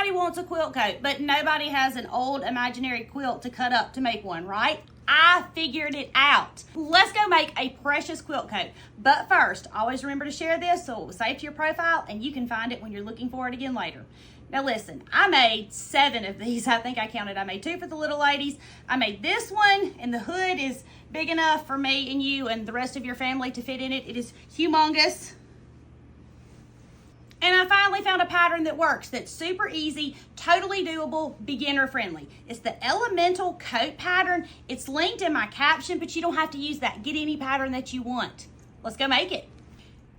Everybody wants a quilt coat, but nobody has an old imaginary quilt to cut up to make one, right? I figured it out. Let's go make a precious quilt coat. But first, always remember to share this so it will save to your profile and you can find it when you're looking for it again later. Now listen, I made 7 of these. I think I counted. I made 2 for the little ladies. I made this one, and the hood is big enough for me and you and the rest of your family to fit in it. It is humongous. And I finally found a pattern that works, that's super easy, totally doable, beginner friendly. It's the Elemental Coat pattern. It's linked in my caption, but you don't have to use that. Get any pattern that you want. Let's go make it.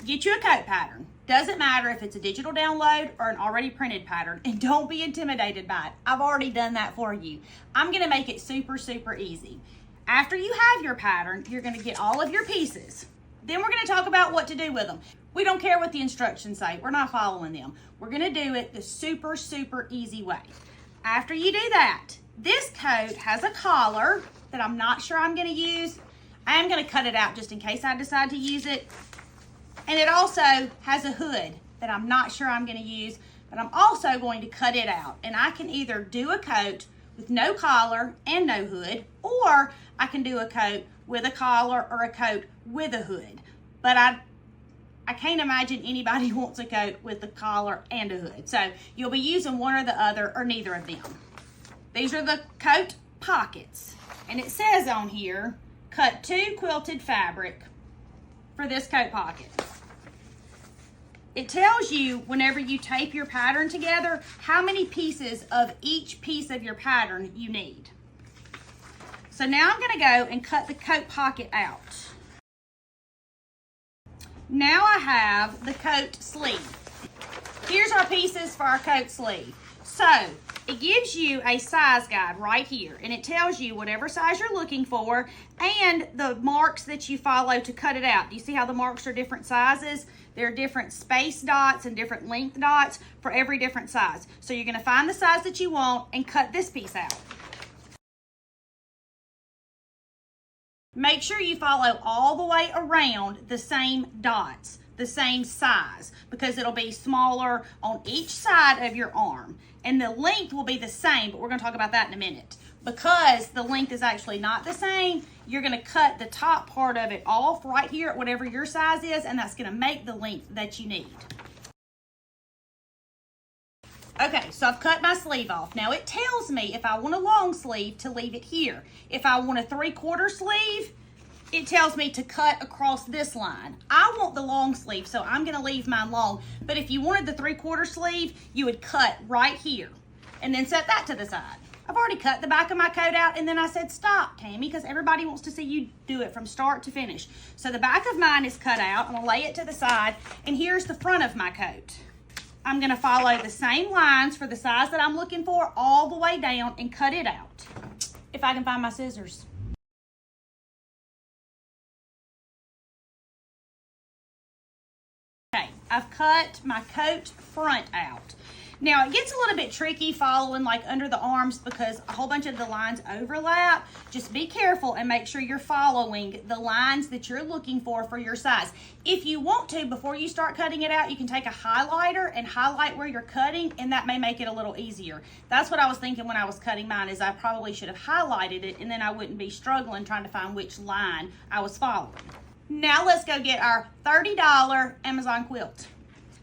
Get you a coat pattern. Doesn't matter if it's a digital download or an already printed pattern, and don't be intimidated by it. I've already done that for you. I'm gonna make it super, super easy. After you have your pattern, you're gonna get all of your pieces. Then we're gonna talk about what to do with them. We don't care what the instructions say. We're not following them. We're gonna do it the super, super easy way. After you do that, this coat has a collar that I'm not sure I'm gonna use. I am gonna cut it out just in case I decide to use it. And it also has a hood that I'm not sure I'm gonna use, but I'm also going to cut it out. And I can either do a coat with no collar and no hood, or I can do a coat with a collar or a coat with a hood. But I can't imagine anybody wants a coat with a collar and a hood. So you'll be using one or the other or neither of them. These are the coat pockets. And it says on here, cut 2 quilted fabric for this coat pocket. It tells you whenever you tape your pattern together, how many pieces of each piece of your pattern you need. So now I'm gonna go and cut the coat pocket out. Now I have the coat sleeve. Here's our pieces for our coat sleeve. So it gives you a size guide right here, and it tells you whatever size you're looking for and the marks that you follow to cut it out. Do you see how the marks are different sizes? There are different space dots and different length dots for every different size. So you're gonna find the size that you want and cut this piece out. Make sure you follow all the way around the same dots, the same size, because it'll be smaller on each side of your arm. And the length will be the same, but we're gonna talk about that in a minute. Because the length is actually not the same, you're gonna cut the top part of it off right here at whatever your size is, and that's gonna make the length that you need. Okay, so I've cut my sleeve off. Now it tells me if I want a long sleeve to leave it here. If I want a 3/4 sleeve, it tells me to cut across this line. I want the long sleeve, so I'm gonna leave mine long. But if you wanted the 3/4 sleeve, you would cut right here and then set that to the side. I've already cut the back of my coat out, and then I said, stop, Tammy, because everybody wants to see you do it from start to finish. So the back of mine is cut out. I'm gonna lay it to the side, and here's the front of my coat. I'm gonna follow the same lines for the size that I'm looking for all the way down and cut it out. If I can find my scissors. Okay, I've cut my coat front out. Now it gets a little bit tricky following like under the arms because a whole bunch of the lines overlap. Just be careful and make sure you're following the lines that you're looking for your size. If you want to, before you start cutting it out, you can take a highlighter and highlight where you're cutting, and that may make it a little easier. That's what I was thinking when I was cutting mine, is I probably should have highlighted it, and then I wouldn't be struggling trying to find which line I was following. Now let's go get our $30 Amazon quilt.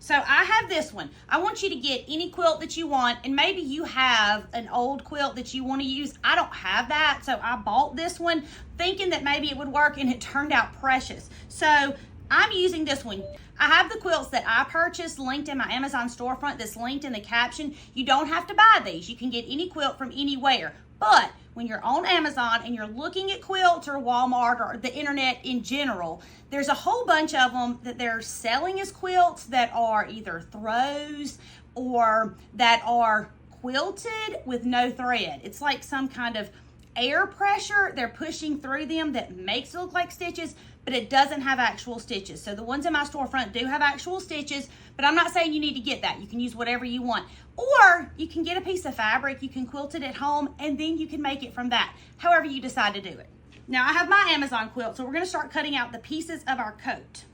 So I have this one. I want you to get any quilt that you want, and maybe you have an old quilt that you want to use. I don't have that, so I bought this one thinking that maybe it would work, and it turned out precious. So I'm using this one. I have the quilts that I purchased linked in my Amazon storefront that's linked in the caption. You don't have to buy these. You can get any quilt from anywhere. But when you're on Amazon and you're looking at quilts or Walmart or the internet in general, there's a whole bunch of them that they're selling as quilts that are either throws or that are quilted with no thread. It's like some kind of air pressure they're pushing through them that makes it look like stitches, but it doesn't have actual stitches. So the ones in my storefront do have actual stitches, but I'm not saying you need to get that. You can use whatever you want. Or you can get a piece of fabric, you can quilt it at home, and then you can make it from that, however you decide to do it. Now I have my Amazon quilt, so we're gonna start cutting out the pieces of our coat.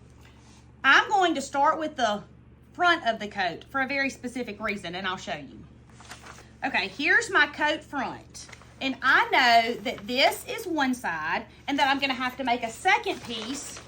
I'm going to start with the front of the coat for a very specific reason, and I'll show you. Okay, here's my coat front. And I know that this is one side and that I'm gonna have to make a second piece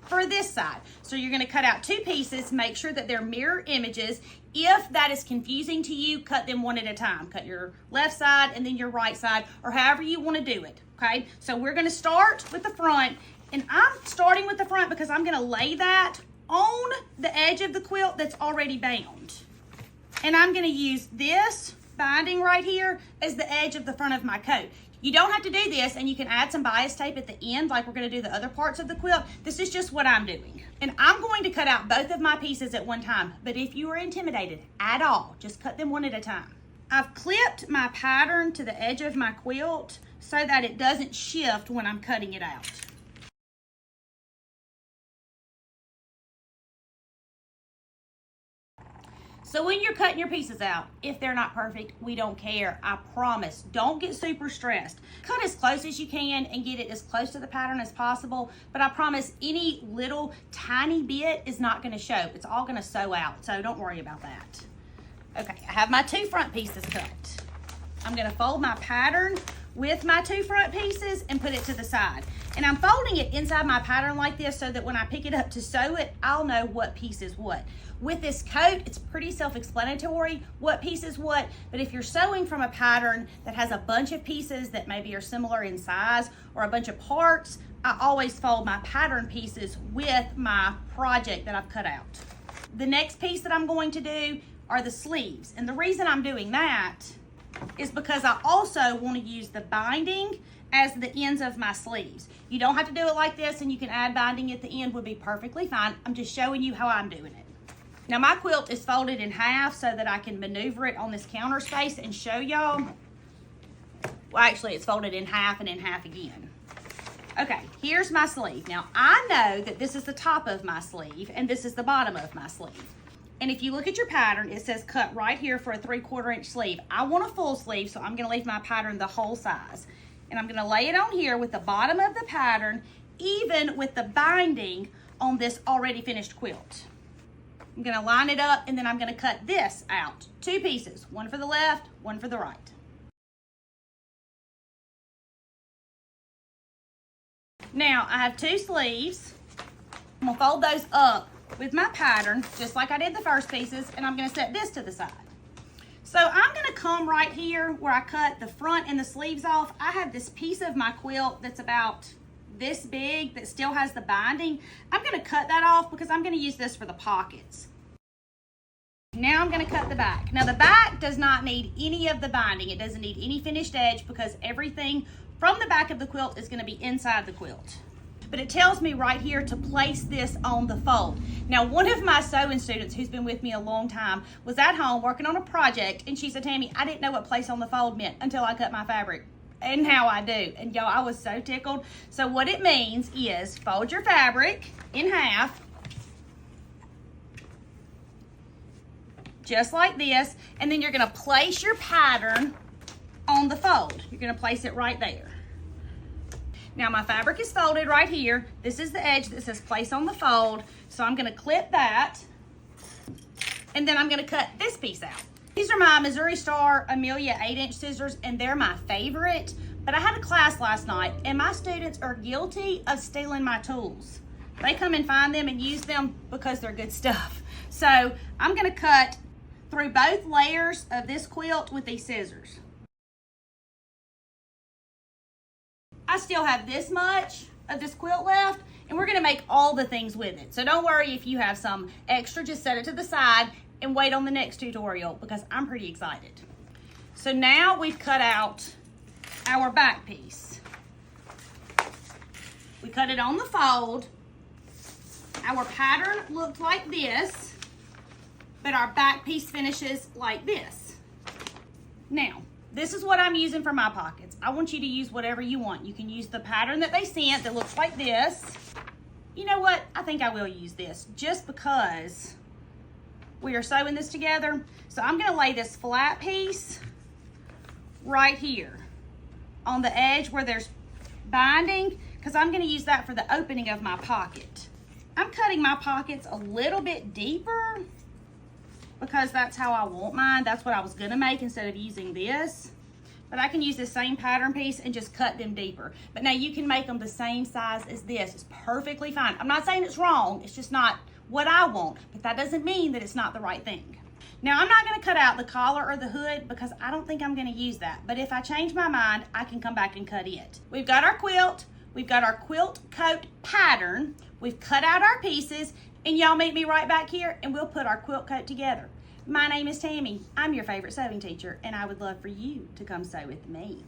for this side. So you're gonna cut out 2 pieces, make sure that they're mirror images. If that is confusing to you, cut them one at a time. Cut your left side and then your right side, or however you wanna do it, okay? So we're gonna start with the front, and I'm starting with the front because I'm gonna lay that on the edge of the quilt that's already bound. And I'm gonna use this binding right here as the edge of the front of my coat. You don't have to do this, and you can add some bias tape at the end like we're gonna do the other parts of the quilt. This is just what I'm doing. And I'm going to cut out both of my pieces at one time, but if you are intimidated at all, just cut them one at a time. I've clipped my pattern to the edge of my quilt so that it doesn't shift when I'm cutting it out. So when you're cutting your pieces out, if they're not perfect, we don't care. I promise. Don't get super stressed. Cut as close as you can and get it as close to the pattern as possible. But I promise any little tiny bit is not going to show. It's all going to sew out. So don't worry about that. Okay, I have my 2 front pieces cut. I'm going to fold my pattern with my 2 front pieces and put it to the side. And I'm folding it inside my pattern like this so that when I pick it up to sew it, I'll know what piece is what. With this coat, it's pretty self-explanatory what piece is what, but if you're sewing from a pattern that has a bunch of pieces that maybe are similar in size or a bunch of parts, I always fold my pattern pieces with my project that I've cut out. The next piece that I'm going to do are the sleeves. And the reason I'm doing that is because I also want to use the binding as the ends of my sleeves. You don't have to do it like this, and you can add binding at the end, would be perfectly fine. I'm just showing you how I'm doing it. Now my quilt is folded in half so that I can maneuver it on this counter space and show y'all. Well, actually it's folded in half and in half again. Okay, here's my sleeve. Now I know that this is the top of my sleeve and this is the bottom of my sleeve. And if you look at your pattern, it says cut right here for a 3/4 inch sleeve. I want a full sleeve, so I'm gonna leave my pattern the whole size. And I'm gonna lay it on here with the bottom of the pattern, even with the binding on this already finished quilt. I'm gonna line it up, and then I'm gonna cut this out. 2 pieces, one for the left, one for the right. Now, I have 2 sleeves. I'm gonna fold those up with my pattern, just like I did the first pieces, and I'm gonna set this to the side. So I'm gonna come right here where I cut the front and the sleeves off. I have this piece of my quilt that's about this big that still has the binding. I'm gonna cut that off because I'm gonna use this for the pockets. Now I'm gonna cut the back. Now the back does not need any of the binding. It doesn't need any finished edge because everything from the back of the quilt is gonna be inside the quilt. But it tells me right here to place this on the fold. Now, one of my sewing students who's been with me a long time was at home working on a project, and she said, Tammy, I didn't know what place on the fold meant until I cut my fabric. And now I do. And y'all, I was so tickled. So what it means is fold your fabric in half, just like this, and then you're gonna place your pattern on the fold. You're gonna place it right there. Now my fabric is folded right here. This is the edge that says place on the fold. So I'm gonna clip that, and then I'm gonna cut this piece out. These are my Missouri Star Amelia 8-inch scissors, and they're my favorite. But I had a class last night, and my students are guilty of stealing my tools. They come and find them and use them because they're good stuff. So I'm gonna cut through both layers of this quilt with these scissors. I still have this much of this quilt left, and we're gonna make all the things with it. So don't worry if you have some extra, just set it to the side and wait on the next tutorial because I'm pretty excited. So now we've cut out our back piece. We cut it on the fold. Our pattern looked like this, but our back piece finishes like this. Now, this is what I'm using for my pockets. I want you to use whatever you want. You can use the pattern that they sent that looks like this. You know what? I think I will use this just because we are sewing this together. So I'm gonna lay this flat piece right here on the edge where there's binding, because I'm gonna use that for the opening of my pocket. I'm cutting my pockets a little bit deeper because that's how I want mine. That's what I was gonna make instead of using this. But I can use the same pattern piece and just cut them deeper. But now you can make them the same size as this. It's perfectly fine. I'm not saying it's wrong. It's just not what I want. But that doesn't mean that it's not the right thing. Now, I'm not gonna cut out the collar or the hood because I don't think I'm gonna use that. But if I change my mind, I can come back and cut it. We've got our quilt. We've got our quilt coat pattern. We've cut out our pieces. And y'all meet me right back here and we'll put our quilt coat together. My name is Tammy. I'm your favorite sewing teacher, and I would love for you to come sew with me.